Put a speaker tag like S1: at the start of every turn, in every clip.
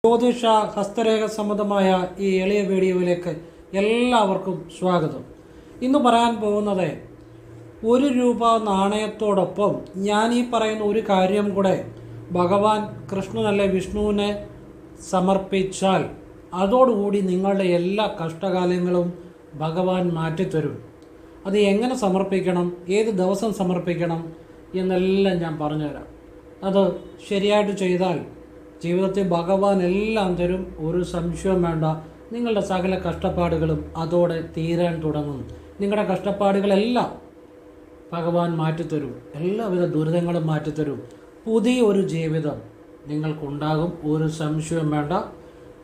S1: ജ്യോതിഷ ഹസ്തരേഖ സംബന്ധമായ ഈ എളിയ വീഡിയോയിലേക്ക് എല്ലാവർക്കും സ്വാഗതം. ഇന്ന് പറയാൻ പോകുന്നത് ₹1 നാണയത്തോടൊപ്പം ഞാൻ ഈ പറയുന്ന ഒരു കാര്യം കൂടെ ഭഗവാൻ കൃഷ്ണനല്ലെ വിഷ്ണുവിനെ സമർപ്പിച്ചാൽ അതോടുകൂടി നിങ്ങളുടെ എല്ലാ കഷ്ടകാലങ്ങളും ഭഗവാൻ മാറ്റിത്തരും. അത് എങ്ങനെ സമർപ്പിക്കണം, ഏത് ദിവസം സമർപ്പിക്കണം എന്നെല്ലാം ഞാൻ പറഞ്ഞുതരാം. അത് ശരിയായിട്ട് ചെയ്താൽ ജീവിതത്തിൽ ഭഗവാൻ എല്ലാം തരും, ഒരു സംശയവും വേണ്ട. നിങ്ങളുടെ സകല കഷ്ടപ്പാടുകളും അതോടെ തീരാൻ തുടങ്ങും. നിങ്ങളുടെ കഷ്ടപ്പാടുകളെല്ലാം ഭഗവാൻ മാറ്റിത്തരും, എല്ലാവിധ ദുരിതങ്ങളും മാറ്റിത്തരും. പുതിയൊരു ജീവിതം നിങ്ങൾക്കുണ്ടാകും, ഒരു സംശയവും വേണ്ട.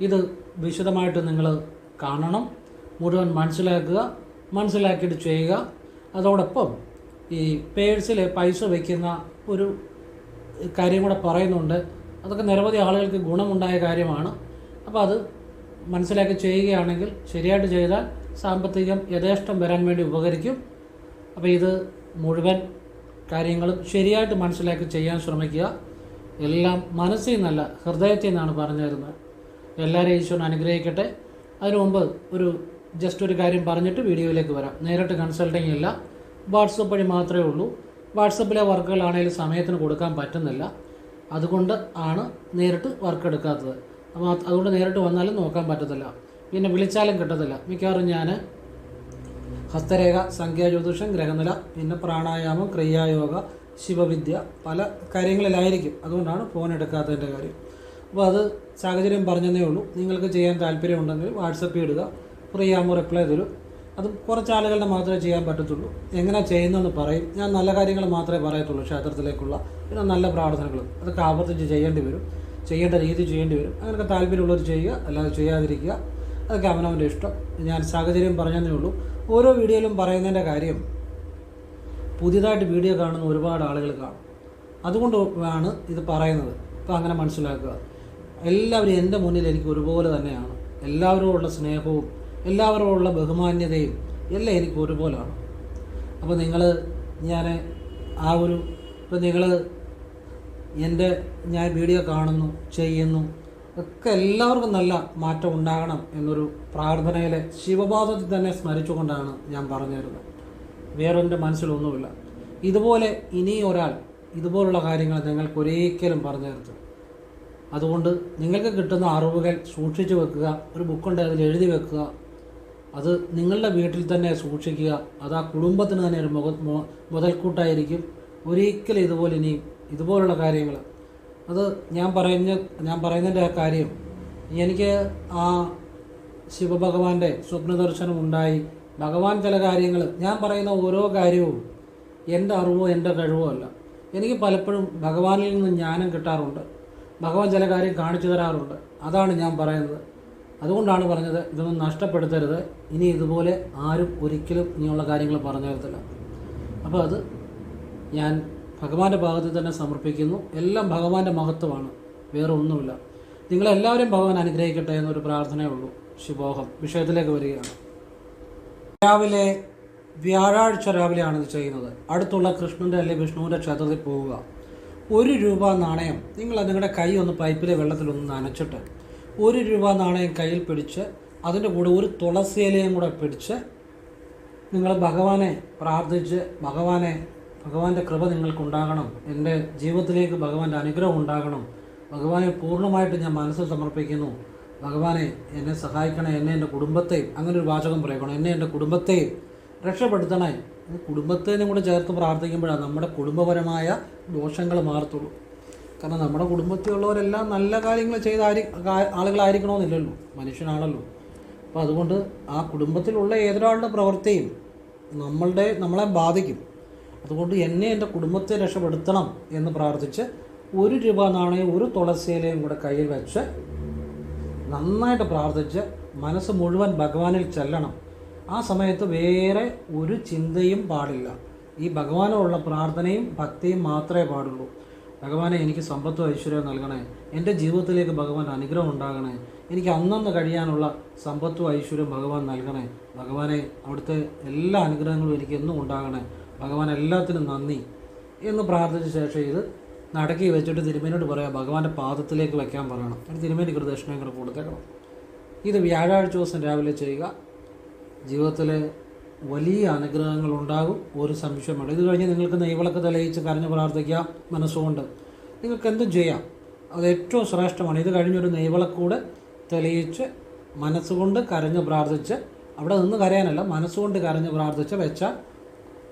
S1: ഇത് വിശദമായിട്ട് നിങ്ങൾ കാണണം, മുഴുവൻ മനസ്സിലാക്കിയിട്ട് ചെയ്യുക. അതോടൊപ്പം ഈ പേഴ്സിൽ പൈസ വയ്ക്കുന്ന ഒരു കാര്യം കൂടെ പറയുന്നുണ്ട്. അതൊക്കെ നിരവധി ആളുകൾക്ക് ഗുണമുണ്ടായ കാര്യമാണ്. അപ്പോൾ അത് മനസ്സിലാക്കി ചെയ്യുകയാണെങ്കിൽ, ശരിയായിട്ട് ചെയ്താൽ സാമ്പത്തികം യഥേഷ്ടം വരാൻ വേണ്ടി ഉപകരിക്കും. അപ്പോൾ ഇത് മുഴുവൻ കാര്യങ്ങളും ശരിയായിട്ട് മനസ്സിലാക്കി ചെയ്യാൻ ശ്രമിക്കുക. എല്ലാം മനസ്സിൽ നിന്നല്ല, ഹൃദയത്തിൽ നിന്നാണ് പറഞ്ഞു തരുന്നത്. എല്ലാവരെയും ഈശ്വരൻ അനുഗ്രഹിക്കട്ടെ. അതിനു മുമ്പ് ഒരു കാര്യം പറഞ്ഞിട്ട് വീഡിയോയിലേക്ക് വരാം. നേരിട്ട് കൺസൾട്ടിങ് ഇല്ല, വാട്സപ്പ് വഴി മാത്രമേ ഉള്ളൂ. വാട്സപ്പിലെ വർക്കുകളാണെങ്കിലും സമയത്തിന് കൊടുക്കാൻ പറ്റുന്നില്ല, അതുകൊണ്ട് ആണ് നേരിട്ട് വർക്ക് എടുക്കാത്തത്. അപ്പോൾ അതുകൊണ്ട് നേരിട്ട് വന്നാലും നോക്കാൻ പറ്റത്തില്ല, പിന്നെ വിളിച്ചാലും കിട്ടത്തില്ല. മിക്കവാറും ഞാൻ ഹസ്തരേഖ, സംഖ്യാജ്യോതിഷം, ഗ്രഹനില, പിന്നെ പ്രാണായാമം, ക്രിയായോഗ, ശിവവിദ്യ പല കാര്യങ്ങളിലായിരിക്കും. അതുകൊണ്ടാണ് ഫോൺ എടുക്കാത്തതിൻ്റെ കാര്യം. അപ്പോൾ അത് സാഹചര്യം പറഞ്ഞതേ ഉള്ളൂ. നിങ്ങൾക്ക് ചെയ്യാൻ താല്പര്യമുണ്ടെങ്കിൽ വാട്സപ്പിൽ ഇടുക, ഫ്രീ ആകുമ്പോൾ റിപ്ലൈ തരും. അതും കുറച്ച് ആളുകളുടെ മാത്രമേ ചെയ്യാൻ പറ്റത്തുള്ളൂ. എങ്ങനെ ചെയ്യുന്നതെന്ന് പറയും. ഞാൻ നല്ല കാര്യങ്ങൾ മാത്രമേ പറയത്തുള്ളൂ, ക്ഷേത്രത്തിലേക്കുള്ള, പിന്നെ നല്ല പ്രാർത്ഥനകളും അതൊക്കെ ആവർത്തിച്ച് ചെയ്യേണ്ടി വരും, ചെയ്യേണ്ട രീതി ചെയ്യേണ്ടി വരും. അങ്ങനെയൊക്കെ താല്പര്യമുള്ളവർ ചെയ്യുക, അല്ലാതെ ചെയ്യാതിരിക്കുക. അതൊക്കെ അവനവൻ്റെ ഇഷ്ടം. ഞാൻ സാഹചര്യം പറഞ്ഞതേ ഉള്ളൂ. ഓരോ വീഡിയോയിലും പറയുന്നതിൻ്റെ കാര്യം, പുതിയതായിട്ട് വീഡിയോ കാണുന്ന ഒരുപാട് ആളുകൾ കാണും, അതുകൊണ്ട് ആണ് ഇത് പറയുന്നത്. അപ്പോൾ അങ്ങനെ മനസ്സിലാക്കുക. എല്ലാവരും എൻ്റെ മുന്നിൽ എനിക്ക് ഒരുപോലെ തന്നെയാണ്. എല്ലാവരോടുള്ള സ്നേഹവും എല്ലാവരോടുള്ള ബഹുമാന്യതയും എല്ലാം എനിക്ക് ഒരുപോലെയാണ്. അപ്പോൾ ഞാൻ ഞാൻ വീഡിയോ കാണുന്നു, ചെയ്യുന്നു, ഒക്കെ എല്ലാവർക്കും നല്ല മാറ്റം ഉണ്ടാകണം എന്നൊരു പ്രാർത്ഥനയിലെ ശിവപാദത്തിൽ തന്നെ സ്മരിച്ചുകൊണ്ടാണ് ഞാൻ പറഞ്ഞു തരുന്നത്. വേറൊൻ്റെ മനസ്സിലൊന്നുമില്ല. ഇതുപോലെ ഇനി ഒരാൾ ഇതുപോലുള്ള കാര്യങ്ങൾ നിങ്ങൾക്ക് ഒരിക്കലും പറഞ്ഞു തരുത്തും. അതുകൊണ്ട് നിങ്ങൾക്ക് കിട്ടുന്ന അറിവുകൾ സൂക്ഷിച്ചു വെക്കുക. ഒരു ബുക്കുണ്ട്, അതിൽ എഴുതി വെക്കുക. അത് നിങ്ങളുടെ വീട്ടിൽ തന്നെ സൂക്ഷിക്കുക. അത് ആ കുടുംബത്തിന് തന്നെ ഒരു മുതൽക്കൂട്ടായിരിക്കും. ഒരിക്കലും ഇതുപോലുള്ള കാര്യങ്ങൾ, അത് ഞാൻ പറയുന്നതിൻ്റെ ആ കാര്യം, എനിക്ക് ആ ശിവഭഗവാന്റെ സ്വപ്നദർശനം ഉണ്ടായി. ഭഗവാൻ ചില കാര്യങ്ങൾ, ഞാൻ പറയുന്ന ഓരോ കാര്യവും എൻ്റെ അറിവോ എൻ്റെ കഴിവോ അല്ല. എനിക്ക് പലപ്പോഴും ഭഗവാനിൽ നിന്ന് ജ്ഞാനം കിട്ടാറുണ്ട്. ഭഗവാൻ ചില കാര്യം കാണിച്ചു തരാറുണ്ട്. അതാണ് ഞാൻ പറയുന്നത്. അതുകൊണ്ടാണ് പറഞ്ഞത്, ഇതൊന്നും നഷ്ടപ്പെടുത്തരുത്. ഇനി ഇതുപോലെ ആരും ഒരിക്കലും ഇനിയുള്ള കാര്യങ്ങൾ പറഞ്ഞു തരത്തില്ല. അപ്പോൾ അത് ഞാൻ ഭഗവാന്റെ ഭാഗത്തിൽ തന്നെ സമർപ്പിക്കുന്നു. എല്ലാം ഭഗവാന്റെ മഹത്വമാണ്, വേറെ ഒന്നുമില്ല. നിങ്ങളെല്ലാവരും ഭഗവാൻ അനുഗ്രഹിക്കട്ടെ എന്നൊരു പ്രാർത്ഥനയേ ഉള്ളൂ. ശുഭോഹം. വിഷയത്തിലേക്ക് വരികയാണ്. വ്യാഴാഴ്ച രാവിലെയാണ് ഇത് ചെയ്യുന്നത്. അടുത്തുള്ള കൃഷ്ണൻ്റെ അല്ലെങ്കിൽ വിഷ്ണുവിൻ്റെ ക്ഷേത്രത്തിൽ പോവുക. ₹1 നാണയം നിങ്ങളുടെ കൈ ഒന്ന് പൈപ്പിലെ വെള്ളത്തിലൊന്ന് നനച്ചിട്ട് ₹1 നാണയം കയ്യിൽ പിടിച്ച്, അതിൻ്റെ കൂടെ ഒരു തുളസി ഇലയും കൂടെ പിടിച്ച് നിങ്ങൾ ഭഗവാനെ പ്രാർത്ഥിച്ച്, ഭഗവാന്റെ കൃപ നിങ്ങൾക്കുണ്ടാകണം, എൻ്റെ ജീവിതത്തിലേക്ക് ഭഗവാന്റെ അനുഗ്രഹം ഉണ്ടാകണം, ഭഗവാനെ പൂർണ്ണമായിട്ട് ഞാൻ മനസ്സിൽ സമർപ്പിക്കുന്നു, ഭഗവാനെ എന്നെ സഹായിക്കണേ, എന്നെ എൻ്റെ കുടുംബത്തെയും, അങ്ങനെ ഒരു വാചകം പറയണം, എന്നെ എൻ്റെ കുടുംബത്തെയും രക്ഷപ്പെടുത്തണേ. കുടുംബത്തേനും കൂടെ ചേർത്ത് പ്രാർത്ഥിക്കുമ്പോഴാണ് നമ്മുടെ കുടുംബപരമായ ദോഷങ്ങൾ മാറത്തുള്ളൂ. കാരണം നമ്മുടെ കുടുംബത്തിലുള്ളവരെല്ലാം നല്ല കാര്യങ്ങൾ ചെയ്ത ആളുകളായിരിക്കണമെന്നില്ലല്ലോ, മനുഷ്യനാണല്ലോ. അപ്പോൾ അതുകൊണ്ട് ആ കുടുംബത്തിലുള്ള ഏതൊരാളുടെ പ്രവൃത്തിയും നമ്മളെ ബാധിക്കും. അതുകൊണ്ട് എന്നെ എൻ്റെ കുടുംബത്തെ രക്ഷപ്പെടുത്തണം എന്ന് പ്രാർത്ഥിച്ച് ₹1 നാണയം ഒരു തുളസിയിലയും കൂടെ കയ്യിൽ വെച്ച് നന്നായിട്ട് പ്രാർത്ഥിച്ച് മനസ്സ് മുഴുവൻ ഭഗവാനിൽ ചെല്ലണം. ആ സമയത്ത് വേറെ ഒരു ചിന്തയും പാടില്ല. ഈ ഭഗവാനോടുള്ള പ്രാർത്ഥനയും ഭക്തിയും മാത്രമേ പാടുള്ളൂ. ഭഗവാനെ, എനിക്ക് സമ്പത്തും ഐശ്വര്യവും നൽകണേ, എൻ്റെ ജീവിതത്തിലേക്ക് ഭഗവാൻ അനുഗ്രഹം ഉണ്ടാകണേ, എനിക്ക് അന്നന്ന് കഴിയാനുള്ള സമ്പത്തും ഐശ്വര്യവും ഭഗവാൻ നൽകണേ, ഭഗവാനെ അവിടുത്തെ എല്ലാ അനുഗ്രഹങ്ങളും എനിക്ക് എന്നും ഉണ്ടാകണേ, ഭഗവാൻ എല്ലാത്തിനും നന്ദി എന്ന് പ്രാർത്ഥിച്ച ശേഷം ഇത് നടക്കി വെച്ചിട്ട് തിരുമേനോട് പറയാം ഭഗവാന്റെ പാദത്തിലേക്ക് വയ്ക്കാൻ പറയണം. തിരുമേനിക്ക് ഒരു ദക്ഷിണയും കൂടെ കൊടുത്തേക്കണം. ഇത് വ്യാഴാഴ്ച ദിവസം രാവിലെ ചെയ്യുക. ജീവിതത്തിൽ വലിയ അനുഗ്രഹങ്ങൾ ഉണ്ടാകും, ഒരു സംശയമാണ്. ഇത് കഴിഞ്ഞ് നിങ്ങൾക്ക് നെയ്വിളക്ക് തെളിയിച്ച് കരഞ്ഞ് പ്രാർത്ഥിക്കാം മനസ്സുകൊണ്ട്. നിങ്ങൾക്ക് എന്തും ചെയ്യാം, അത് ഏറ്റവും ശ്രേഷ്ഠമാണ്. ഇത് കഴിഞ്ഞൊരു നെയ്വിളക്കൂടെ തെളിയിച്ച് മനസ്സുകൊണ്ട് കരഞ്ഞ് പ്രാർത്ഥിച്ച്, അവിടെ നിന്ന് കരയാനല്ല, മനസ്സുകൊണ്ട് കരഞ്ഞ് പ്രാർത്ഥിച്ച് വെച്ചാൽ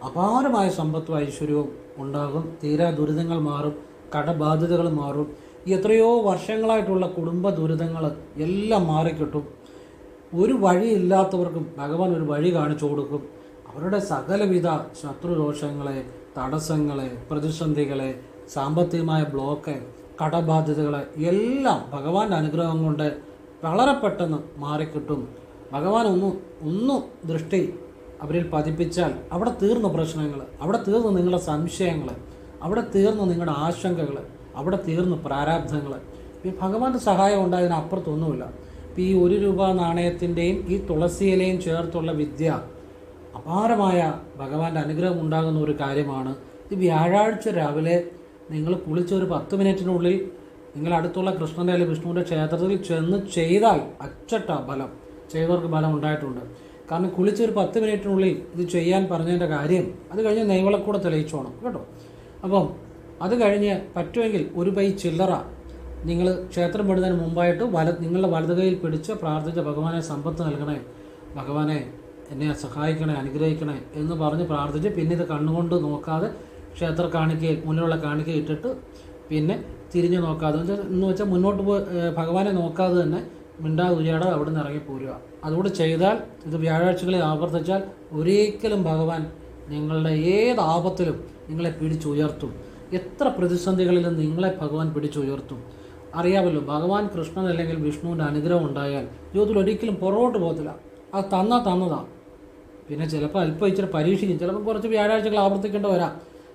S1: അപാരമായ സമ്പത്തും ഐശ്വര്യവും ഉണ്ടാകും. തീരാ ദുരിതങ്ങൾ മാറും, കടബാധ്യതകൾ മാറും. എത്രയോ വർഷങ്ങളായിട്ടുള്ള കുടുംബ ദുരിതങ്ങൾ എല്ലാം മാറിക്കിട്ടും. ഒരു വഴിയില്ലാത്തവർക്കും ഭഗവാൻ ഒരു വഴി കാണിച്ചു കൊടുക്കും. അവരുടെ സകലവിധ ശത്രുദോഷങ്ങളെ, തടസ്സങ്ങളെ, പ്രതിസന്ധികളെ, സാമ്പത്തികമായ ബ്ലോക്ക്, കടബാധ്യതകളെ എല്ലാം ഭഗവാന്റെ അനുഗ്രഹം കൊണ്ട് വളരെ പെട്ടെന്ന് മാറിക്കിട്ടും. ഭഗവാൻ ഒന്ന് ദൃഷ്ടി അവരിൽ പതിപ്പിച്ചാൽ അവിടെ തീർന്ന പ്രശ്നങ്ങൾ, അവിടെ തീർന്നു നിങ്ങളുടെ സംശയങ്ങൾ, അവിടെ തീർന്നു നിങ്ങളുടെ ആശങ്കകൾ, അവിടെ തീർന്നു പ്രാരാബ്ധങ്ങൾ. ഈ ഭഗവാന്റെ സഹായം ഉണ്ടായതിനപ്പുറത്തൊന്നുമില്ല. ഈ 1 രൂപ നാണയത്തിൻ്റെയും ഈ തുളസിയിലയും ചേർത്തുള്ള വിദ്യ അപാരമായ ഭഗവാന്റെ അനുഗ്രഹം ഉണ്ടാകുന്ന ഒരു കാര്യമാണ്. ഈ വ്യാഴാഴ്ച രാവിലെ നിങ്ങൾ കുളിച്ചൊരു 10 മിനിറ്റിനുള്ളിൽ നിങ്ങൾ അടുത്തുള്ള കൃഷ്ണൻ്റെ അല്ലെങ്കിൽ വിഷ്ണുവിൻ്റെ ക്ഷേത്രത്തിൽ ചെന്ന് ചെയ്താൽ അച്ചട്ട ബലം, ചെയ്തവർക്ക് ബലം ഉണ്ടായിട്ടുണ്ട്. കാരണം കുളിച്ചൊരു 10 മിനിറ്റിനുള്ളിൽ ഇത് ചെയ്യാൻ പറഞ്ഞതിൻ്റെ കാര്യം, അത് കഴിഞ്ഞ് നെയ്വിളക്കൂടെ തെളിയിച്ചോണം കേട്ടോ. അപ്പം അത് കഴിഞ്ഞ് പറ്റുമെങ്കിൽ ഒരു പൈ ചില്ലറ നിങ്ങൾ ക്ഷേത്രം വിടുന്നതിന് മുമ്പായിട്ട് നിങ്ങളുടെ വലത് കൈയിൽ പിടിച്ച് പ്രാർത്ഥിച്ച ഭഗവാനെ സമ്പത്ത് നൽകണേ, ഭഗവാനെ എന്നെ സഹായിക്കണേ, അനുഗ്രഹിക്കണേ എന്ന് പറഞ്ഞ് പ്രാർത്ഥിച്ച് പിന്നെ ഇത് കണ്ണുകൊണ്ട് നോക്കാതെ ക്ഷേത്ര കാണിക്കയിൽ മുന്നിലുള്ള കാണിക്ക ഇട്ടിട്ട് പിന്നെ തിരിഞ്ഞു നോക്കാതെ എന്ന് വെച്ചാൽ മുന്നോട്ട് ഭഗവാനെ നോക്കാതെ തന്നെ മിണ്ടാതെ ഉരിയാടെ അവിടെ നിന്ന് ഇറങ്ങിപ്പോരുക. അതുകൂടെ ചെയ്താൽ, ഇത് വ്യാഴാഴ്ചകളിൽ ആവർത്തിച്ചാൽ ഒരിക്കലും ഭഗവാൻ നിങ്ങളുടെ ഏത് ആപത്തിലും നിങ്ങളെ പിടിച്ചുയർത്തും. എത്ര പ്രതിസന്ധികളിലും നിങ്ങളെ ഭഗവാൻ പിടിച്ചുയർത്തും. അറിയാമല്ലോ, ഭഗവാൻ കൃഷ്ണൻ അല്ലെങ്കിൽ വിഷ്ണുവിൻ്റെ അനുഗ്രഹം ഉണ്ടായാൽ ജീവിതത്തിൽ ഒരിക്കലും പുറകോട്ട് പോകത്തില്ല. അത് തന്നതാണ്. പിന്നെ ചിലപ്പോൾ അല്പം ഇച്ചിരി പരീക്ഷിക്കും, ചിലപ്പോൾ കുറച്ച് വ്യാഴാഴ്ചകൾ ആവർത്തിക്കേണ്ടി വരാം,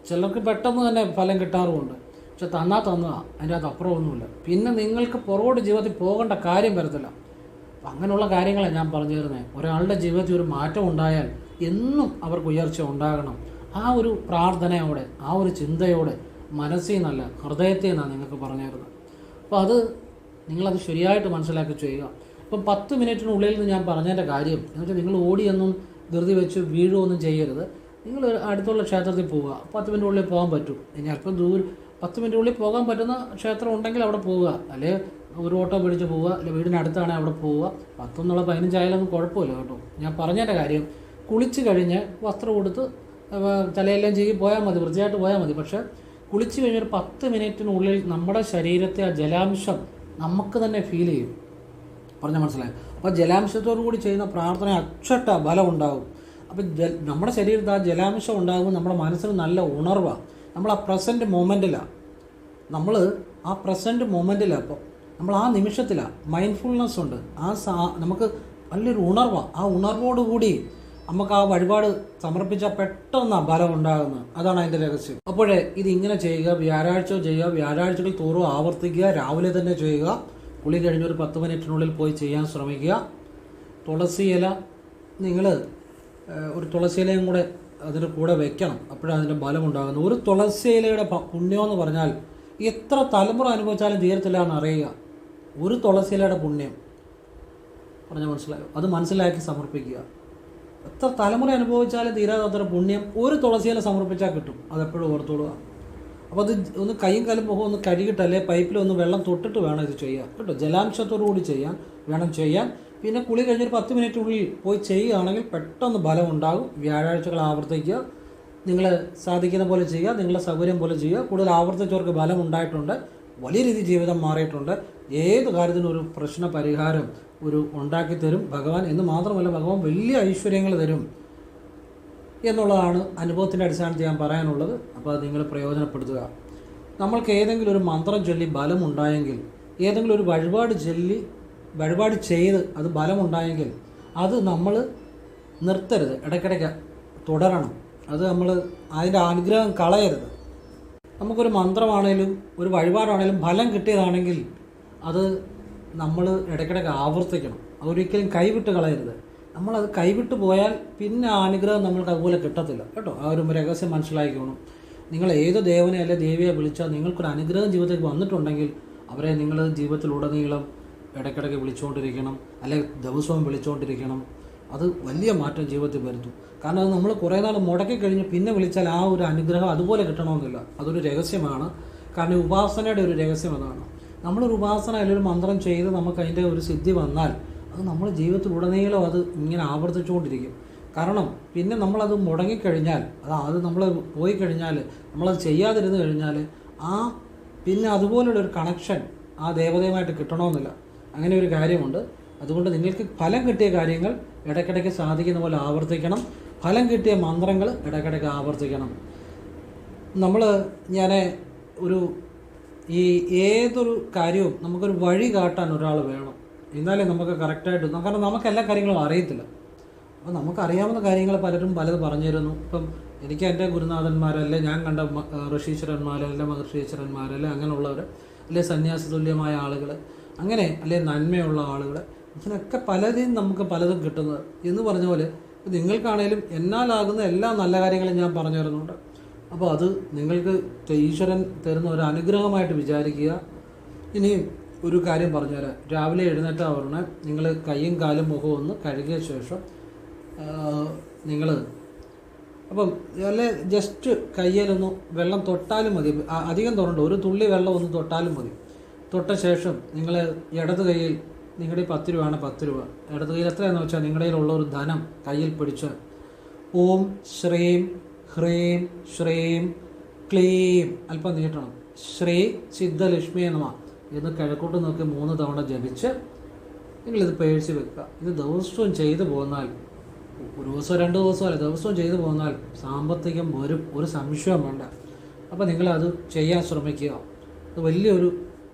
S1: ചിലർക്ക് പെട്ടെന്ന് തന്നെ ഫലം കിട്ടാറുമുണ്ട്. പക്ഷെ തന്നതാണ്, അതിൻ്റെ അകത്ത് അപ്പുറമൊന്നുമില്ല. പിന്നെ നിങ്ങൾക്ക് പുറകോട്ട് ജീവിതത്തിൽ പോകേണ്ട കാര്യം വരത്തില്ല. അപ്പം അങ്ങനെയുള്ള കാര്യങ്ങളാണ് ഞാൻ പറഞ്ഞു തരുന്നത്. ഒരാളുടെ ജീവിതത്തിൽ ഒരു മാറ്റം ഉണ്ടായാൽ എന്നും അവർക്ക് ഉയർച്ച ഉണ്ടാകണം. ആ ഒരു പ്രാർത്ഥനയോടെ, ആ ഒരു ചിന്തയോടെ, മനസ്സിൽ നിന്നല്ല ഹൃദയത്തിൽ നിന്നാണ് നിങ്ങൾക്ക് പറഞ്ഞു തരുന്നത്. അപ്പോൾ അത് നിങ്ങളത് ശരിയായിട്ട് മനസ്സിലാക്കി ചെയ്യുക. ഇപ്പം 10 മിനിറ്റിനുള്ളിൽ നിന്ന് ഞാൻ പറഞ്ഞതിൻ്റെ കാര്യം എന്ന് വെച്ചാൽ നിങ്ങൾ ഓടിയൊന്നും ധൃതി വെച്ച് വീഴുകയൊന്നും ചെയ്യരുത്. നിങ്ങൾ അടുത്തുള്ള ക്ഷേത്രത്തിൽ പോവുക. 10 മിനിറ്റിനുള്ളിൽ പോകാൻ പറ്റും. ഇനി അല്പം 10 മിനിറ്റിനുള്ളിൽ പോകാൻ പറ്റുന്ന ക്ഷേത്രം ഉണ്ടെങ്കിൽ അവിടെ പോവുക, അല്ലെങ്കിൽ ഒരു ഓട്ടോ പിടിച്ച് പോവുക, അല്ലെങ്കിൽ വീടിനടുത്താണെങ്കിൽ അവിടെ പോവുക. 10 എന്നുള്ള 15 ആയാലൊന്നും കുഴപ്പമില്ല കേട്ടോ. ഞാൻ പറഞ്ഞതിൻ്റെ കാര്യം, കുളിച്ച് കഴിഞ്ഞ് വസ്ത്രം കൊടുത്ത് തലയെല്ലാം ചെയ്ത് പോയാൽ മതി, വൃത്തിയായിട്ട് പോയാൽ മതി. പക്ഷേ കുളിച്ച് കഴിഞ്ഞൊരു 10 മിനിറ്റിനുള്ളിൽ നമ്മുടെ ശരീരത്തെ ആ ജലാംശം നമുക്ക് തന്നെ ഫീൽ ചെയ്യും. പറഞ്ഞാൽ മനസ്സിലായി. അപ്പോൾ ജലാംശത്തോടു കൂടി ചെയ്യുന്ന പ്രാർത്ഥന അക്ഷട്ട ബലം ഉണ്ടാകും. അപ്പം നമ്മുടെ ശരീരത്തിൽ ആ ജലാംശം ഉണ്ടാകുമ്പോൾ നമ്മുടെ മനസ്സിന് നല്ല ഉണർവാണ്. നമ്മൾ ആ പ്രസൻറ്റ് മൊമെൻറ്റിലാണ്, അപ്പോൾ നമ്മൾ ആ നിമിഷത്തിലാണ്. മൈൻഡ്ഫുൾനെസ് ഉണ്ട്. നമുക്ക് നല്ലൊരു ഉണർവാണ്. ആ ഉണർവോടുകൂടി നമുക്ക് ആ വഴിപാട് സമർപ്പിച്ചാൽ പെട്ടെന്ന് ബലം ഉണ്ടാകുന്നത്. അതാണ് അതിൻ്റെ രഹസ്യം. അപ്പോഴേ ഇതിങ്ങനെ ചെയ്യുക, വ്യാഴാഴ്ച ചെയ്യുക, വ്യാഴാഴ്ചകൾ തോറും ആവർത്തിക്കുക, രാവിലെ തന്നെ ചെയ്യുക. കുളി കഴിഞ്ഞൊരു 10 മിനിറ്റിനുള്ളിൽ പോയി ചെയ്യാൻ ശ്രമിക്കുക. തുളസി ഇല നിങ്ങൾ ഒരു തുളസി ഇലയും കൂടെ അതിൻ്റെ കൂടെ വെക്കണം, അപ്പോഴതിൻ്റെ ബലം ഉണ്ടാകുന്നത്. ഒരു തുളസി ഇലയുടെ പുണ്യമെന്ന് പറഞ്ഞാൽ എത്ര തലമുറ അനുഭവിച്ചാലും തീരത്തില്ല എന്ന് അറിയുക. ഒരു തുളസി ഇലയുടെ പുണ്യം പറഞ്ഞാൽ മനസ്സിലായോ? അത് മനസ്സിലാക്കി സമർപ്പിക്കുക. എത്ര തലമുറ അനുഭവിച്ചാലും തീരാത്തത്ര പുണ്യം ഒരു തുളസിയില സമർപ്പിച്ചാൽ കിട്ടും. അതെപ്പോഴും ഓർത്തോളുക. അപ്പോൾ അത് ഒന്ന് കൈയും കാലും മുഖം ഒന്ന് കഴുകിയിട്ടല്ലേ പൈപ്പിലൊന്ന് വെള്ളം തൊട്ടിട്ട് വേണം ഇത് ചെയ്യാൻ കേട്ടോ. ജലാംശത്തോടു കൂടി ചെയ്യാൻ. പിന്നെ കുളി കഴിഞ്ഞൊരു 10 മിനിറ്റിനുള്ളിൽ പോയി ചെയ്യുകയാണെങ്കിൽ പെട്ടെന്ന് ബലം ഉണ്ടാകും. വ്യാഴാഴ്ചകൾ ആവർത്തിക്കുക. നിങ്ങൾ സാധിക്കുന്ന പോലെ ചെയ്യുക, നിങ്ങളുടെ സൗകര്യം പോലെ ചെയ്യുക. കൂടുതൽ ആവർത്തിച്ചവർക്ക് ബലം ഉണ്ടായിട്ടുണ്ട്, വലിയ രീതിയിൽ ജീവിതം മാറിയിട്ടുണ്ട്. ഏത് കാര്യത്തിനും ഒരു പ്രശ്ന പരിഹാരം ഉണ്ടാക്കി തരും ഭഗവാൻ. എന്ന് മാത്രമല്ല, ഭഗവാൻ വലിയ ഐശ്വര്യങ്ങൾ തരും എന്നുള്ളതാണ് അനുഭവത്തിൻ്റെ അടിസ്ഥാനത്തിൽ ഞാൻ പറയാനുള്ളത്. അപ്പോൾ അത് നിങ്ങൾ പ്രയോജനപ്പെടുത്തുക. നമ്മൾക്ക് ഏതെങ്കിലും ഒരു മന്ത്രം ചൊല്ലി ബലമുണ്ടായെങ്കിൽ, ഏതെങ്കിലും ഒരു വഴിപാട് ചെയ്ത് അത് ബലമുണ്ടായെങ്കിൽ അത് നമ്മൾ നിർത്തരുത്, ഇടയ്ക്കിടയ്ക്ക് തുടരണം. അത് നമ്മൾ അതിൻ്റെ അനുഗ്രഹം കളയരുത്. നമുക്കൊരു മന്ത്രമാണേലും ഒരു വഴിപാടാണേലും ഫലം കിട്ടിയതാണെങ്കിൽ അത് നമ്മൾ ഇടയ്ക്കിടയ്ക്ക് ആവർത്തിക്കണം. അതൊരിക്കലും കൈവിട്ട് കളയരുത്. നമ്മളത് കൈവിട്ട് പോയാൽ പിന്നെ ആ അനുഗ്രഹം നമ്മൾക്ക് അതുപോലെ കിട്ടത്തില്ല കേട്ടോ. ആ ഒരു രഹസ്യം മനസ്സിലാക്കിക്കണം. നിങ്ങൾ ഏത് ദേവനെ അല്ലെ ദേവിയെ വിളിച്ചാൽ നിങ്ങൾക്കൊരു അനുഗ്രഹം ജീവിതത്തിൽ വന്നിട്ടുണ്ടെങ്കിൽ അവരെ നിങ്ങൾ ജീവിതത്തിലുടനീളം ഇടയ്ക്കിടയ്ക്ക് വിളിച്ചുകൊണ്ടിരിക്കണം, അല്ലെങ്കിൽ ദിവസവും വിളിച്ചുകൊണ്ടിരിക്കണം. അത് വലിയ മാറ്റം ജീവിതത്തിൽ വരുത്തും. കാരണം അത് നമ്മൾ കുറേ നാൾ മുടക്കി കഴിഞ്ഞ് പിന്നെ വിളിച്ചാൽ ആ ഒരു അനുഗ്രഹം അതുപോലെ കിട്ടണമെന്നില്ല. അതൊരു രഹസ്യമാണ്. കാരണം ഉപാസനയുടെ ഒരു രഹസ്യം അതാണ്. നമ്മളൊരു ഉപാസന അല്ലെങ്കിൽ ഒരു മന്ത്രം ചെയ്ത് നമുക്ക് അതിൻ്റെ ഒരു സിദ്ധി വന്നാൽ അത് നമ്മൾ ജീവിതത്തിലുടനീളം അത് ഇങ്ങനെ ആവർത്തിച്ചുകൊണ്ടിരിക്കും. കാരണം പിന്നെ നമ്മളത് മുടങ്ങിക്കഴിഞ്ഞാൽ അത് നമ്മൾ പോയി കഴിഞ്ഞാൽ നമ്മളത് ചെയ്യാതിരുന്ന് കഴിഞ്ഞാൽ പിന്നെ അതുപോലുള്ളൊരു കണക്ഷൻ ആ ദേവതയുമായിട്ട് കിട്ടണമെന്നില്ല. അങ്ങനെ ഒരു കാര്യമുണ്ട്. അതുകൊണ്ട് നിങ്ങൾക്ക് ഫലം കിട്ടിയ കാര്യങ്ങൾ ഇടയ്ക്കിടയ്ക്ക് സാധിക്കുന്ന പോലെ ആവർത്തിക്കണം. ഫലം കിട്ടിയ മന്ത്രങ്ങൾ ഇടയ്ക്കിടയ്ക്ക് ആവർത്തിക്കണം. ഞാൻ ഏതൊരു കാര്യവും നമുക്കൊരു വഴി കാട്ടാൻ ഒരാൾ വേണം. എന്നാലേ നമുക്ക് കറക്റ്റായിട്ട്, കാരണം നമുക്ക് എല്ലാ കാര്യങ്ങളും അറിയത്തില്ല. അപ്പോൾ നമുക്കറിയാവുന്ന കാര്യങ്ങൾ പലത് പറഞ്ഞു തരുന്നു. ഇപ്പം എനിക്ക് എൻ്റെ ഗുരുനാഥന്മാരല്ലേ, ഞാൻ കണ്ട ഋഷീശ്വരന്മാരല്ലേ, മഹർഷീശ്വരന്മാരല്ലേ, അങ്ങനെയുള്ളവർ, അല്ലെ സന്യാസ തുല്യമായ ആളുകൾ, അങ്ങനെ അല്ലെ നന്മയുള്ള ആളുകൾ, ഇതിനൊക്കെ പലരെയും നമുക്ക് പലതും കിട്ടുന്നത് എന്ന് പറഞ്ഞ പോലെ നിങ്ങൾക്കാണേലും എന്നാലാകുന്ന എല്ലാ നല്ല കാര്യങ്ങളും ഞാൻ പറഞ്ഞു തരുന്നുണ്ട്. അപ്പോൾ അത് നിങ്ങൾക്ക് ഈശ്വരൻ തരുന്ന ഒരു അനുഗ്രഹമായിട്ട് വിചാരിക്കുക. ഇനിയും ഒരു കാര്യം പറഞ്ഞുതരാം. രാവിലെ എഴുന്നേറ്റ ഉടനെ നിങ്ങൾ കൈയും കാലും മുഖവും ഒന്ന് കഴുകിയ ശേഷം നിങ്ങൾ അല്ലെ ജസ്റ്റ് കയ്യിലൊന്ന് വെള്ളം തൊട്ടാലും മതി, അധികം തൊടണ്ട, ഒരു തുള്ളി വെള്ളം ഒന്ന് തൊട്ടാലും മതി. തൊട്ട ശേഷം നിങ്ങൾ ഇടത് കൈയിൽ, നിങ്ങളുടെ 10 രൂപയാണ് 10 രൂപ, ഇടത് കയ്യിൽ എത്രയാണെന്ന് വെച്ചാൽ നിങ്ങളുടെ കയ്യിലുള്ള ഒരു ധനം കയ്യിൽ പിടിച്ച് ഓം ശ്രീം ഹ്രീം ശ്രീം ക്ലീം അല്പം നീട്ടണം, ശ്രീ സിദ്ധലക്ഷ്മി എന്ന് കിഴക്കോട്ട് നോക്കി 3 തവണ ജപിച്ച് നിങ്ങളിത് പേഴ്സിൽ വെക്കുക. ഇത് ദിവസവും ചെയ്തു പോന്നാൽ, ഒരു ദിവസം 2 ദിവസം അല്ല, ദിവസവും ചെയ്തു പോന്നാൽ സാമ്പത്തികം വരും, ഒരു സംശയം വേണ്ട. അപ്പോൾ നിങ്ങളത് ചെയ്യാൻ ശ്രമിക്കുക. അത് വലിയൊരു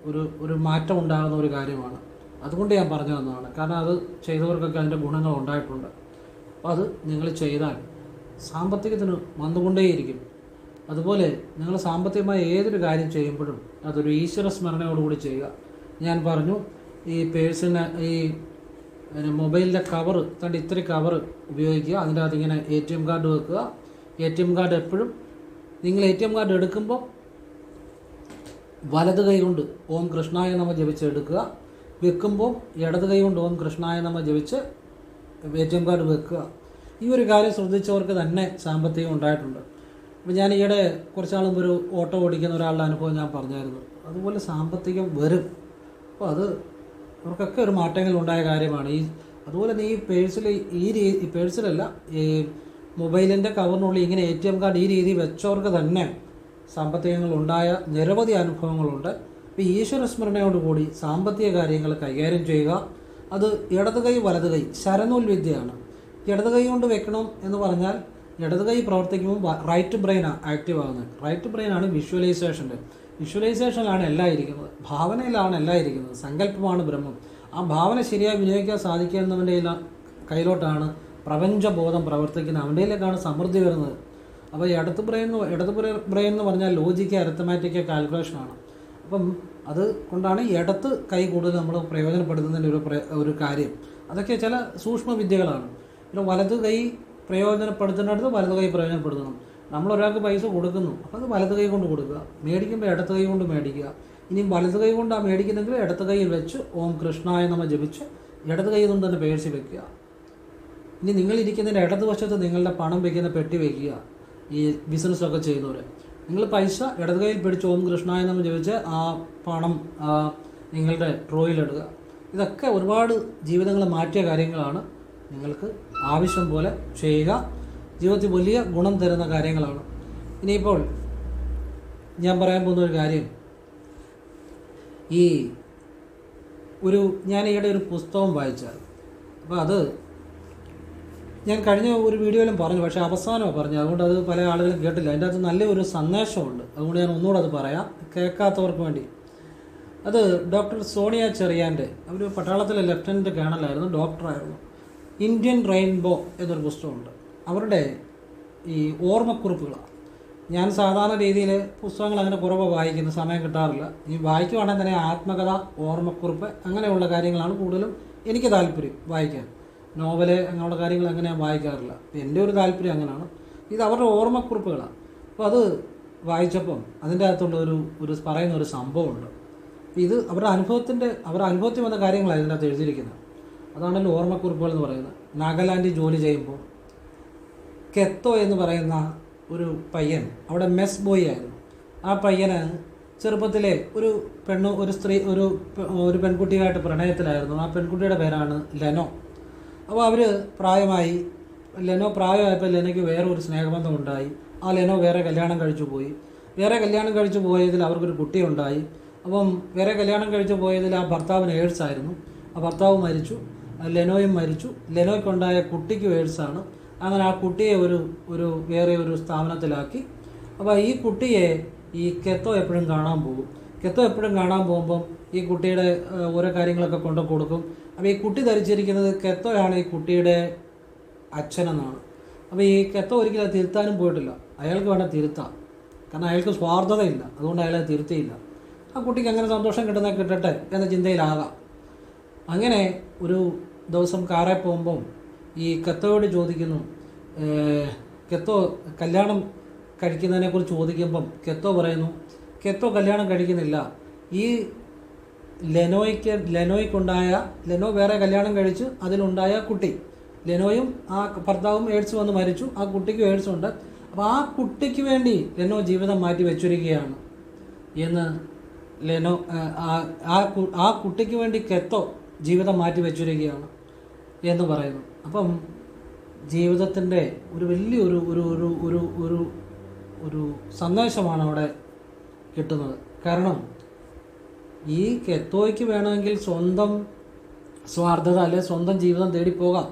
S1: ഒരു മാറ്റം ഉണ്ടാകുന്ന ഒരു കാര്യമാണ്. അതുകൊണ്ട് ഞാൻ പറഞ്ഞു തന്നതാണ്. കാരണം അത് ചെയ്തവർക്കൊക്കെ അതിൻ്റെ ഗുണങ്ങൾ ഉണ്ടായിട്ടുണ്ട്. അപ്പോൾ അത് നിങ്ങൾ ചെയ്താൽ സാമ്പത്തികത്തിന് വന്നുകൊണ്ടേയിരിക്കും. അതുപോലെ നിങ്ങൾ സാമ്പത്തികമായ ഏതൊരു കാര്യം ചെയ്യുമ്പോഴും അതൊരു ഈശ്വര സ്മരണയോടുകൂടി ചെയ്യുക. ഞാൻ പറഞ്ഞു, ഈ പേഴ്സിന് ഈ മൊബൈലിൻ്റെ കവറ് ഇത്തിരി കവറ് ഉപയോഗിക്കുക. അതിൻ്റെ അകത്ത് ഇങ്ങനെ ATM കാർഡ് വെക്കുക. ATM കാർഡ് എപ്പോഴും നിങ്ങൾ ATM കാർഡ് എടുക്കുമ്പോൾ വലത് കൈ കൊണ്ട് ഓം കൃഷ്ണായ നമ ജപിച്ച് എടുക്കുക. വെക്കുമ്പോൾ ഇടത് കൈ കൊണ്ട് ഓം കൃഷ്ണായ നമ ജപിച്ച് ATM കാർഡ് വെക്കുക. ഈ ഒരു കാര്യം ശ്രദ്ധിച്ചവർക്ക് തന്നെ സാമ്പത്തികം ഉണ്ടായിട്ടുണ്ട്. അപ്പോൾ ഞാൻ ഈയിടെ കുറച്ച് നാളും ഒരു ഓട്ടോ ഓടിക്കുന്ന ഒരാളുടെ അനുഭവം ഞാൻ പറഞ്ഞായിരുന്നു. അതുപോലെ സാമ്പത്തികം വരും. അപ്പോൾ അത് അവർക്കൊക്കെ ഒരു മാറ്റങ്ങൾ ഉണ്ടായ കാര്യമാണ്. അതുപോലെ ഈ പേഴ്സിൽ ഈ പേഴ്സിലല്ല, ഈ മൊബൈലിൻ്റെ കവറിനുള്ളിൽ ഇങ്ങനെ ATM കാർഡ് ഈ രീതി വെച്ചവർക്ക് തന്നെ സാമ്പത്തികങ്ങൾ ഉണ്ടായ നിരവധി അനുഭവങ്ങളുണ്ട്. ഇപ്പോൾ ഈശ്വര സ്മരണയോടുകൂടി സാമ്പത്തിക കാര്യങ്ങൾ കൈകാര്യം ചെയ്യുക. അത് ഇടത് കൈ വലത് കൈ ശരനൂൽ വിദ്യയാണ്. ഇടത് കൈ കൊണ്ട് വെക്കണം എന്ന് പറഞ്ഞാൽ ഇടത് കൈ പ്രവർത്തിക്കുമ്പോൾ റൈറ്റ് ബ്രെയിനാണ് ആക്റ്റീവ് ആകുന്നത്. റൈറ്റ് ബ്രെയിനാണ് വിഷ്വലൈസേഷനിലാണ് എല്ലാം ഇരിക്കുന്നത്, ഭാവനയിലാണ് എല്ലാം ഇരിക്കുന്നത്. സങ്കല്പമാണ് ബ്രഹ്മം. ആ ഭാവന ശരിയായി വിനിയോഗിക്കാൻ സാധിക്കുന്നവൻ്റെ കയ്യിലോട്ടാണ് പ്രപഞ്ചബോധം പ്രവർത്തിക്കുന്നത്, അവൻ്റെയിലേക്കാണ് സമൃദ്ധി വരുന്നത്. അപ്പോൾ ഇടത് ബ്രെയിൻ എന്ന് പറഞ്ഞാൽ ലോജിക്ക്, അരിത്തമാറ്റിക്, കാൽക്കുലേഷനാണ്. അപ്പം അത് കൊണ്ടാണ് ഇടത്ത് കൈ കൂടുതൽ നമ്മൾ പ്രയോജനപ്പെടുത്തുന്നതിൻ്റെ ഒരു കാര്യം. അതൊക്കെ ചില സൂക്ഷ്മ വിദ്യകളാണ്. പിന്നെ വലത് കൈ പ്രയോജനപ്പെടുത്തുന്നിടത്ത് വലത് കൈ പ്രയോജനപ്പെടുത്തണം. നമ്മളൊരാൾക്ക് പൈസ കൊടുക്കുന്നു, അപ്പോൾ അത് വലത് കൈ കൊണ്ട് കൊടുക്കുക. മേടിക്കുമ്പോൾ ഇടത്ത് കൈ കൊണ്ട് മേടിക്കുക. ഇനി വലത് കൈ കൊണ്ടാണ് മേടിക്കുന്നെങ്കിൽ ഇടത്ത് കൈയിൽ വെച്ച് ഓം കൃഷ്ണായ നമ ജപിച്ച് ഇടത് കൈ കൊണ്ട് തന്നെ പേഴ്സിൽ വെക്കുക. ഇനി നിങ്ങളിരിക്കുന്നതിൻ്റെ ഇടതുവശത്ത് നിങ്ങളുടെ പണം വയ്ക്കുന്ന പെട്ടി വയ്ക്കുക. ഈ ബിസിനസ്സൊക്കെ ചെയ്യുന്നവർ, നിങ്ങൾ പൈസ ഇടത് കൈയിൽ പിടിച്ച് ഓം കൃഷ്ണായ നമ ജപിച്ച് ആ പണം നിങ്ങളുടെ ഡ്രോയിലിടുക. ഇതൊക്കെ ഒരുപാട് ജീവിതങ്ങൾ മാറ്റിയ കാര്യങ്ങളാണ്. നിങ്ങൾക്ക് ആവശ്യം പോലെ ചെയ്യുക. ജീവിതത്തിൽ വലിയ ഗുണം തരുന്ന കാര്യങ്ങളാണ്. ഇനിയിപ്പോൾ ഞാൻ പറയാൻ പോകുന്ന ഒരു കാര്യം, ഞാൻ ഈയിടെ ഒരു പുസ്തകം വായിച്ചാൽ, അപ്പോൾ അത് ഞാൻ കഴിഞ്ഞ ഒരു വീഡിയോയിലും പറഞ്ഞു, പക്ഷേ അവസാനമാണ് പറഞ്ഞു, അതുകൊണ്ട് അത് പല ആളുകളും കേട്ടില്ല. അതിൻ്റെ അകത്ത് നല്ലൊരു സന്ദേശമുണ്ട്, അതുകൊണ്ട് ഞാൻ ഒന്നുകൂടെ അത് പറയാം കേൾക്കാത്തവർക്ക് വേണ്ടി. അത് ഡോക്ടർ സോണിയ ചെറിയാൻ്റെ, അവർ പട്ടാളത്തിലെ ലെഫ്റ്റനൻറ്റ് കേണലായിരുന്നു, ഡോക്ടറായിരുന്നു. ഇന്ത്യൻ റെയിൻബോ എന്നൊരു പുസ്തകമുണ്ട്. അവരുടെ ഈ ഓർമ്മക്കുറിപ്പുകളാണ്. ഞാൻ സാധാരണ രീതിയിൽ പുസ്തകങ്ങൾ അങ്ങനെ കുറവ് വായിക്കുന്ന സമയം കിട്ടാറില്ല. ഇനി വായിക്കുവാണെങ്കിൽ തന്നെ ആത്മകഥ, ഓർമ്മക്കുറിപ്പ് അങ്ങനെയുള്ള കാര്യങ്ങളാണ് കൂടുതലും എനിക്ക് താല്പര്യം വായിക്കാൻ. നോവല് അങ്ങനെയുള്ള കാര്യങ്ങൾ അങ്ങനെ ഞാൻ വായിക്കാറില്ല. എൻ്റെ ഒരു താല്പര്യം അങ്ങനെയാണ്. ഇത് അവരുടെ ഓർമ്മക്കുറിപ്പുകളാണ്. അപ്പോൾ അത് വായിച്ചപ്പം അതിൻ്റെ അകത്തുള്ള ഒരു പറയുന്ന ഒരു സംഭവമുണ്ട്. ഇത് അവരുടെ അനുഭവത്തിൽ വന്ന കാര്യങ്ങളാണ് ഇതിൻ്റെ അകത്ത് എഴുതിയിരിക്കുന്നത്. അതാണല്ലോ ഓർമ്മക്കുറിപ്പുകൾ എന്ന് പറയുന്നത്. നാഗാലാൻഡിൽ ജോലി ചെയ്യുമ്പോൾ കെത്തോ എന്ന് പറയുന്ന ഒരു പയ്യൻ അവിടെ മെസ് ബോയ് ആയിരുന്നു. ആ പയ്യന് ചെറുപ്പത്തിലെ ഒരു സ്ത്രീ ഒരു പെൺകുട്ടിയായിട്ട് പ്രണയത്തിലായിരുന്നു. ആ പെൺകുട്ടിയുടെ പേരാണ് ലെനോ. അപ്പോൾ അവർ പ്രായമായപ്പോൾ ലെനോയ്ക്ക് വേറെ ഒരു സ്നേഹബന്ധം ഉണ്ടായി. ആ ലെനോ വേറെ കല്യാണം കഴിച്ചു പോയതിൽ അവർക്കൊരു കുട്ടിയുണ്ടായി. അപ്പം വേറെ കല്യാണം കഴിച്ചു പോയതിൽ ആ ഭർത്താവിന് എയ്ഡ്സ് ആയിരുന്നു. ആ ഭർത്താവ് മരിച്ചു, ലെനോയും മരിച്ചു. ലെനോയ്ക്കുണ്ടായ കുട്ടിക്ക് എയ്ഡ്സാണ്. അങ്ങനെ ആ കുട്ടിയെ വേറെ ഒരു സ്ഥാപനത്തിലാക്കി. അപ്പോൾ ഈ കുട്ടിയെ ഈ കെത്തോ എപ്പോഴും കാണാൻ പോകുമ്പം ഈ കുട്ടിയുടെ ഓരോ കാര്യങ്ങളൊക്കെ കൊണ്ട് കൊടുക്കും. അപ്പോൾ ഈ കുട്ടി ധരിച്ചിരിക്കുന്നത് കെത്തോയാണ് ഈ കുട്ടിയുടെ അച്ഛനെന്നാണ്. അപ്പോൾ ഈ കെത്തോ ഒരിക്കലും തിരുത്താനും പോയിട്ടില്ല. അയാൾക്ക് വേണം തിരുത്താം, കാരണം അയാൾക്ക് സ്വാർത്ഥതയില്ല, അതുകൊണ്ട് അയാളെ തിരുത്തിയില്ല. ആ കുട്ടിക്ക് അങ്ങനെ സന്തോഷം കിട്ടട്ടെ എന്ന ചിന്തയിലാകാം. അങ്ങനെ ഒരു ദിവസം കാറിൽ പോകുമ്പം ഈ കെത്തോയോട് ചോദിക്കുന്നു, കെത്തോ കല്യാണം കഴിക്കുന്നതിനെക്കുറിച്ച് ചോദിക്കുമ്പം കെത്തോ പറയുന്നു, കെത്തോ കല്യാണം കഴിക്കുന്നില്ല. ഈ ലെനോ വേറെ കല്യാണം കഴിച്ച് അതിലുണ്ടായ കുട്ടി, ലെനോയും ആ ഭർത്താവും എയ്ഡ്സ് വന്ന് മരിച്ചു. ആ കുട്ടിക്കും എയ്ഡ്സ് ഉണ്ട്. അപ്പോൾ ആ കുട്ടിക്ക് വേണ്ടി ലെനോ ജീവിതം മാറ്റി വെച്ചിരിക്കുകയാണ് എന്ന് ആ കുട്ടിക്ക് വേണ്ടി കെത്തോ ജീവിതം മാറ്റി വെച്ചിരിക്കുകയാണ് എന്ന് പറയുന്നു. അപ്പം ജീവിതത്തിൻ്റെ ഒരു വലിയൊരു ഒരു ഒരു ഒരു ഒരു ഒരു സന്ദേശമാണ് അവിടെ കിട്ടുന്നത്. കാരണം ഈ കെത്തോയ്ക്ക് വേണമെങ്കിൽ സ്വന്തം സ്വാർത്ഥത അല്ലെ സ്വന്തം ജീവിതം തേടിപ്പോകാം,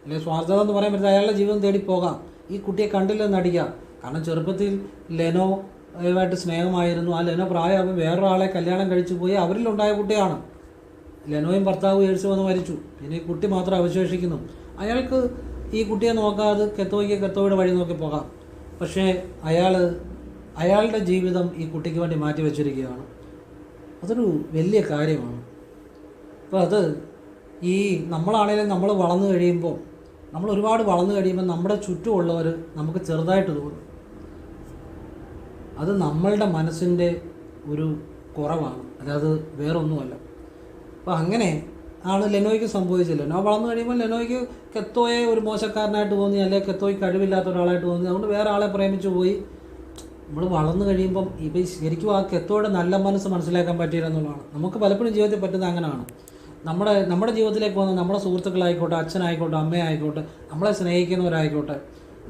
S1: അല്ലെ സ്വാർത്ഥത എന്ന് പറയാൻ പറ്റില്ല, അയാളുടെ ജീവിതം തേടിപ്പോകാം. ഈ കുട്ടിയെ കണ്ടില്ലെന്ന് നടിക്കാം. കാരണം ചെറുപ്പത്തിൽ ലെനോയുമായിട്ട് സ്നേഹമായിരുന്നു. ആ ലെനോ പ്രായമാകുമ്പോൾ വേറൊരാളെ കല്യാണം കഴിച്ചു പോയി അവരിലുണ്ടായ കുട്ടിയാണ്. ലെനോയും ഭർത്താവും എയ്ഡ്സ് വന്ന് മരിച്ചു. പിന്നെ ഈ കുട്ടി മാത്രം അവശേഷിക്കുന്നു. അയാൾക്ക് ഈ കുട്ടിയെ നോക്കാതെ കെത്തോയുടെ വഴി നോക്കി പോകാം. പക്ഷേ അയാളുടെ ജീവിതം ഈ കുട്ടിക്ക് വേണ്ടി മാറ്റി വെച്ചിരിക്കുകയാണ്. അതൊരു വലിയ കാര്യമാണ്. അപ്പോൾ അത് ഈ നമ്മളാണെങ്കിലും നമ്മൾ ഒരുപാട് വളർന്നു കഴിയുമ്പോൾ നമ്മുടെ ചുറ്റുമുള്ളവർ നമുക്ക് ചെറുതായിട്ട് തോന്നും. അത് നമ്മളുടെ മനസ്സിൻ്റെ ഒരു കുറവാണ്, അല്ലാതെ വേറൊന്നുമല്ല. അപ്പോൾ അങ്ങനെ ആണ് ലെനോയ്ക്ക് സംഭവിച്ചില്ല. ലെനോ വളർന്നു കഴിയുമ്പോൾ ലെനോയ്ക്ക് കെത്തോയെ ഒരു മോശക്കാരനായിട്ട് തോന്നി, അല്ലെങ്കിൽ കെത്തോയ്ക്ക് കഴിവില്ലാത്ത ഒരാളായിട്ട് തോന്നി. അതുകൊണ്ട് വേറെ ആളെ പ്രേമിച്ചു പോയി. നമ്മൾ വളർന്നു കഴിയുമ്പം ഇപ്പം ശരിക്കും ആ കെത്തോയുടെ നല്ല മനസ്സ് മനസ്സിലാക്കാൻ പറ്റിയില്ല എന്നുള്ളതാണ്. നമുക്ക് പലപ്പോഴും ജീവിതത്തിൽ പറ്റുന്നത് അങ്ങനെയാണ്. നമ്മുടെ ജീവിതത്തിലേക്ക് വന്ന നമ്മുടെ സുഹൃത്തുക്കളായിക്കോട്ടെ, അച്ഛനായിക്കോട്ടെ, അമ്മയായിക്കോട്ടെ, നമ്മളെ സ്നേഹിക്കുന്നവരായിക്കോട്ടെ,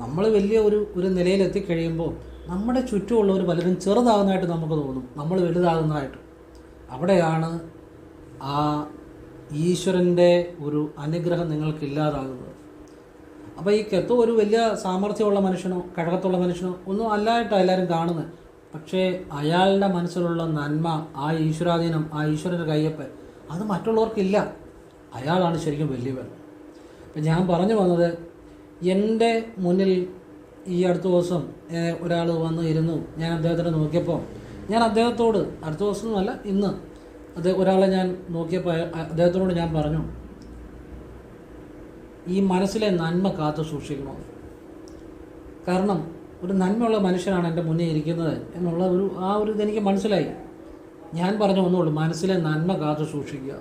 S1: നമ്മൾ വലിയ ഒരു നിലയിലെത്തിക്കഴിയുമ്പോൾ നമ്മുടെ ചുറ്റുമുള്ളവർ പലരും ചെറുതാകുന്നതായിട്ട് നമുക്ക് തോന്നും, നമ്മൾ വലുതാകുന്നതായിട്ട്. അവിടെയാണ് ആ ഈശ്വരൻ്റെ ഒരു അനുഗ്രഹം നിങ്ങൾക്കില്ലാതാകുന്നത്. അപ്പോൾ ഈ കെത്തോ ഒരു വലിയ സാമർഥ്യമുള്ള മനുഷ്യനോ കഴകത്തുള്ള മനുഷ്യനോ ഒന്നും അല്ലായിട്ടാണ് എല്ലാവരും കാണുന്നത്. പക്ഷേ അയാളുടെ മനസ്സിലുള്ള നന്മ, ആ ഈശ്വരാധീനം, ആ ഈശ്വരൻ്റെ കയ്യൊപ്പ്, അത് മറ്റുള്ളവർക്കില്ല. അയാളാണ് ശരിക്കും വലിയവൻ. അപ്പം ഞാൻ പറഞ്ഞു വന്നത്, എൻ്റെ മുന്നിൽ ഈ അടുത്ത ദിവസം ഒരാൾ വന്ന് ഇരുന്നു. ഞാൻ അദ്ദേഹത്തിനെ നോക്കിയപ്പോൾ ഞാൻ അദ്ദേഹത്തോട്, അടുത്ത ദിവസമൊന്നുമല്ല ഇന്ന്, ഒരാളെ ഞാൻ നോക്കിയപ്പോൾ അദ്ദേഹത്തിനോട് ഞാൻ പറഞ്ഞു, ഈ മനസ്സിലെ നന്മ കാത്തു സൂക്ഷിക്കണം. കാരണം ഒരു നന്മയുള്ള മനുഷ്യനാണ് എൻ്റെ മുന്നിൽ ഇരിക്കുന്നത് എന്നുള്ള ഇതെനിക്ക് മനസ്സിലായി. ഞാൻ പറഞ്ഞു ഒന്നുള്ളൂ, മനസ്സിലെ നന്മ കാത്തു സൂക്ഷിക്കുക.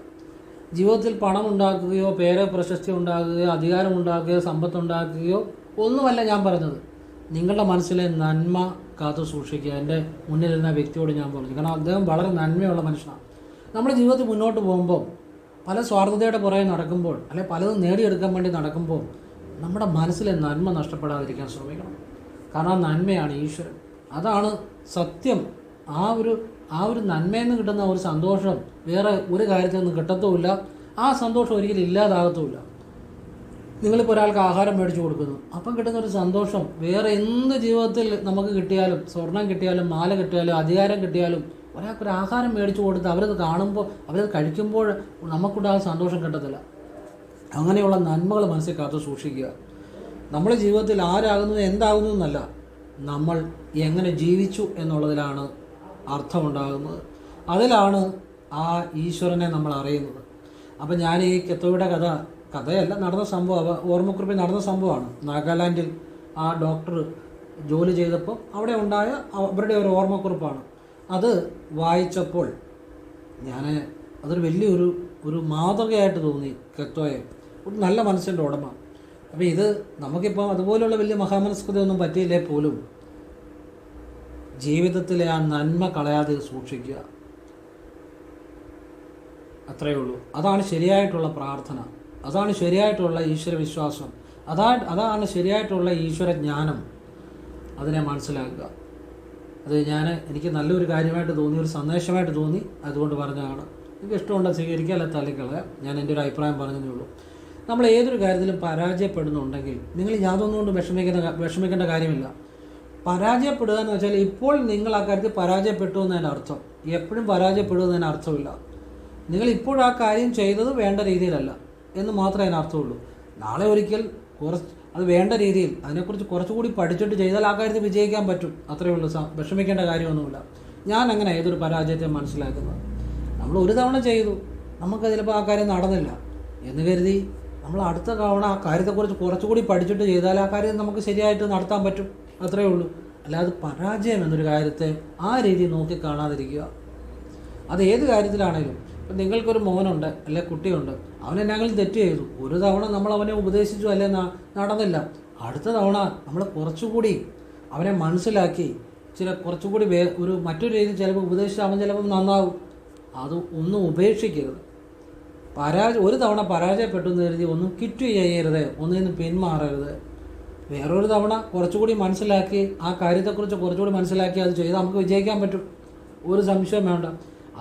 S1: ജീവിതത്തിൽ പണം ഉണ്ടാക്കുകയോ പ്രശസ്തി ഉണ്ടാക്കുകയോ അധികാരം ഉണ്ടാക്കുകയോ സമ്പത്തുണ്ടാക്കുകയോ ഒന്നുമല്ല ഞാൻ പറഞ്ഞത്. നിങ്ങളുടെ മനസ്സിലെ നന്മ കാത്തു സൂക്ഷിക്കുക. എൻ്റെ മുന്നിലിരുന്ന വ്യക്തിയോട് ഞാൻ പറഞ്ഞു. കാരണം അദ്ദേഹം വളരെ നന്മയുള്ള മനുഷ്യനാണ്. നമ്മുടെ ജീവിതത്തിൽ മുന്നോട്ട് പോകുമ്പോൾ പല സ്വാർത്ഥതയുടെ പുറകെ നടക്കുമ്പോൾ, അല്ലെങ്കിൽ പലതും നേടിയെടുക്കാൻ വേണ്ടി നടക്കുമ്പോൾ നമ്മുടെ മനസ്സിലെ നന്മ നഷ്ടപ്പെടാതിരിക്കാൻ ശ്രമിക്കണം. കാരണം നന്മയാണ് ഈശ്വരൻ, അതാണ് സത്യം. ആ ഒരു നന്മയിൽ നിന്ന് കിട്ടുന്ന ഒരു സന്തോഷം വേറെ ഒരു കാര്യത്തിൽ നിന്ന് കിട്ടത്തുമില്ല. ആ സന്തോഷം ഒരിക്കലും ഇല്ലാതാകത്തുമില്ല. നിങ്ങളിപ്പോൾ ഒരാൾക്ക് ആഹാരം മേടിച്ചു കൊടുക്കുന്നു, അപ്പം കിട്ടുന്ന ഒരു സന്തോഷം വേറെ എന്ത് ജീവിതത്തിൽ നമുക്ക് കിട്ടിയാലും, സ്വർണം കിട്ടിയാലും, മാല കിട്ടിയാലും, അധികാരം കിട്ടിയാലും, ഒരാൾക്കൊരു ആഹാരം മേടിച്ചു കൊടുത്ത് അവരത് കാണുമ്പോൾ, അവരത് കഴിക്കുമ്പോൾ നമുക്കുണ്ടാകുന്ന സന്തോഷം കിട്ടത്തില്ല. അങ്ങനെയുള്ള നന്മകൾ മനസ്സിൽ കാത്തു സൂക്ഷിക്കുക. നമ്മുടെ ജീവിതത്തിൽ ആരാകുന്നത് എന്താകുന്നു എന്നല്ല, നമ്മൾ എങ്ങനെ ജീവിച്ചു എന്നുള്ളതിലാണ് അർത്ഥമുണ്ടാകുന്നത്. അതിലാണ് ആ ഈശ്വരനെ നമ്മൾ അറിയുന്നത്. അപ്പം ഞാൻ ഈ കെത്തോയുടെ കഥയല്ല, നടന്ന സംഭവം, ഓർമ്മക്കുറിപ്പിൽ നടന്ന സംഭവമാണ്. നാഗാലാൻഡിൽ ആ ഡോക്ടർ ജോലി ചെയ്തപ്പോൾ അവിടെ ഉണ്ടായ അവരുടെ ഒരു ഓർമ്മക്കുറിപ്പാണ്. അത് വായിച്ചപ്പോൾ അതൊരു വലിയൊരു മാതൃകയായിട്ട് തോന്നി. കെത്തോയെ ഒരു നല്ല മനസ്സിൻ്റെ ഉടമ. അപ്പോൾ ഇത് നമുക്കിപ്പോൾ അതുപോലുള്ള വലിയ മഹാമനസ്കതയൊന്നും പറ്റിയില്ലേ പോലും ജീവിതത്തിലെ ആ നന്മ കളയാതെ സൂക്ഷിക്കുക, അത്രയേ ഉള്ളൂ. അതാണ് ശരിയായിട്ടുള്ള പ്രാർത്ഥന, അതാണ് ശരിയായിട്ടുള്ള ഈശ്വര വിശ്വാസം, അതാണ് ശരിയായിട്ടുള്ള ഈശ്വര ജ്ഞാനം. അതിനെ മനസ്സിലാക്കുക. അത് എനിക്ക് നല്ലൊരു കാര്യമായിട്ട് തോന്നി, ഒരു സന്ദേശമായിട്ട് തോന്നി, അതുകൊണ്ട് പറഞ്ഞതാണ്. നിങ്ങൾക്ക് ഇഷ്ടമുണ്ട് സ്വീകരിക്കുക, അല്ല തള്ളിക്കളയുക. ഞാൻ എൻ്റെ ഒരു അഭിപ്രായം പറഞ്ഞതേ ഉള്ളൂ. നമ്മൾ ഏതൊരു കാര്യത്തിലും പരാജയപ്പെടുന്നുണ്ടെങ്കിൽ നിങ്ങൾ യാതൊന്നുകൊണ്ട് വിഷമിക്കേണ്ട കാര്യമില്ല. പരാജയപ്പെടുക എന്ന് വെച്ചാൽ ഇപ്പോൾ നിങ്ങൾ ആ കാര്യത്തിൽ പരാജയപ്പെട്ടു എന്നതിൻ്റെ അർത്ഥം. എപ്പോഴും പരാജയപ്പെടുന്നതിന് അർത്ഥമില്ല. നിങ്ങൾ ഇപ്പോൾ ആ കാര്യം ചെയ്തത് വേണ്ട രീതിയിലല്ല എന്ന് മാത്രമേ അതിന് അർത്ഥമുള്ളൂ. നാളെ ഒരിക്കൽ അത് വേണ്ട രീതിയിൽ അതിനെക്കുറിച്ച് കുറച്ചുകൂടി പഠിച്ചിട്ട് ചെയ്താൽ ആ കാര്യത്തിൽ വിജയിക്കാൻ പറ്റും. അത്രയേ ഉള്ളൂ. വിഷമിക്കേണ്ട കാര്യമൊന്നുമില്ല. ഞാൻ അങ്ങനെ ഏതൊരു പരാജയത്തെ മനസ്സിലാക്കുന്നത്, നമ്മൾ ഒരു തവണ ചെയ്തു, നമുക്ക് ചിലപ്പോൾ ആ കാര്യം നടന്നില്ല എന്ന് കരുതി നമ്മൾ അടുത്ത തവണ ആ കാര്യത്തെക്കുറിച്ച് കുറച്ചുകൂടി പഠിച്ചിട്ട് ചെയ്താൽ ആ കാര്യം നമുക്ക് ശരിയായിട്ട് നടത്താൻ പറ്റും. അത്രയേ ഉള്ളൂ. അല്ലാതെ പരാജയം എന്നൊരു കാര്യത്തെ ആ രീതിയിൽ നോക്കി കാണാതിരിക്കുക. അത് ഏത് കാര്യത്തിലാണേലും. ഇപ്പം നിങ്ങൾക്കൊരു മോനുണ്ട്, അല്ലെ കുട്ടിയുണ്ട്, അവനെന്തെങ്കിലും തെറ്റ് ചെയ്തു, ഒരു തവണ നമ്മൾ അവനെ ഉപദേശിച്ചു, അല്ലെ നടന്നില്ല, അടുത്ത തവണ നമ്മൾ കുറച്ചുകൂടി അവനെ മനസ്സിലാക്കി കുറച്ചുകൂടി മറ്റൊരു രീതിയിൽ ചിലപ്പോൾ ഉപദേശിച്ച് അവൻ ചിലപ്പോൾ നന്നാവും. അത് ഒന്നും ഉപേക്ഷിക്കരുത്. ഒരു തവണ പരാജയപ്പെട്ടു എന്ന് കരുതി ഒന്നും ക്വിറ്റ് ചെയ്യരുത്, ഒന്നിൽ നിന്ന് പിന്മാറരുത്. വേറൊരു തവണ കുറച്ചുകൂടി മനസ്സിലാക്കി ആ കാര്യത്തെക്കുറിച്ച് കുറച്ചുകൂടി മനസ്സിലാക്കി അത് ചെയ്താൽ നമുക്ക് വിജയിക്കാൻ പറ്റും. ഒരു സംശയം വേണ്ട.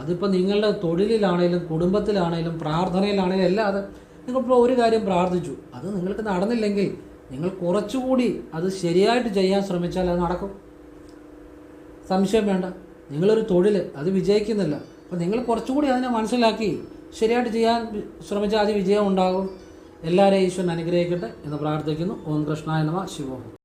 S1: അതിപ്പോൾ നിങ്ങളുടെ തൊഴിലിലാണേലും കുടുംബത്തിലാണേലും പ്രാർത്ഥനയിലാണേലും അല്ലാതെ നിങ്ങളിപ്പോൾ ഒരു കാര്യം പ്രാർത്ഥിച്ചു, അത് നിങ്ങൾക്ക് നടന്നില്ലെങ്കിൽ നിങ്ങൾ കുറച്ചുകൂടി അത് ശരിയായിട്ട് ചെയ്യാൻ ശ്രമിച്ചാൽ അത് നടക്കും. സംശയം വേണ്ട. നിങ്ങളൊരു തൊഴിൽ അത് വിജയിക്കുന്നില്ല, അപ്പോൾ നിങ്ങൾ കുറച്ചുകൂടി അതിനെ മനസ്സിലാക്കി ശരിയായിട്ട് ചെയ്യാൻ ശ്രമിച്ചാൽ അത് വിജയം ഉണ്ടാകും. എല്ലാവരെയും ഈശ്വരൻ അനുഗ്രഹിക്കട്ടെ എന്ന് പ്രാർത്ഥിക്കുന്നു. ഓം കൃഷ്ണായ നമഃ. ശിവോഹം.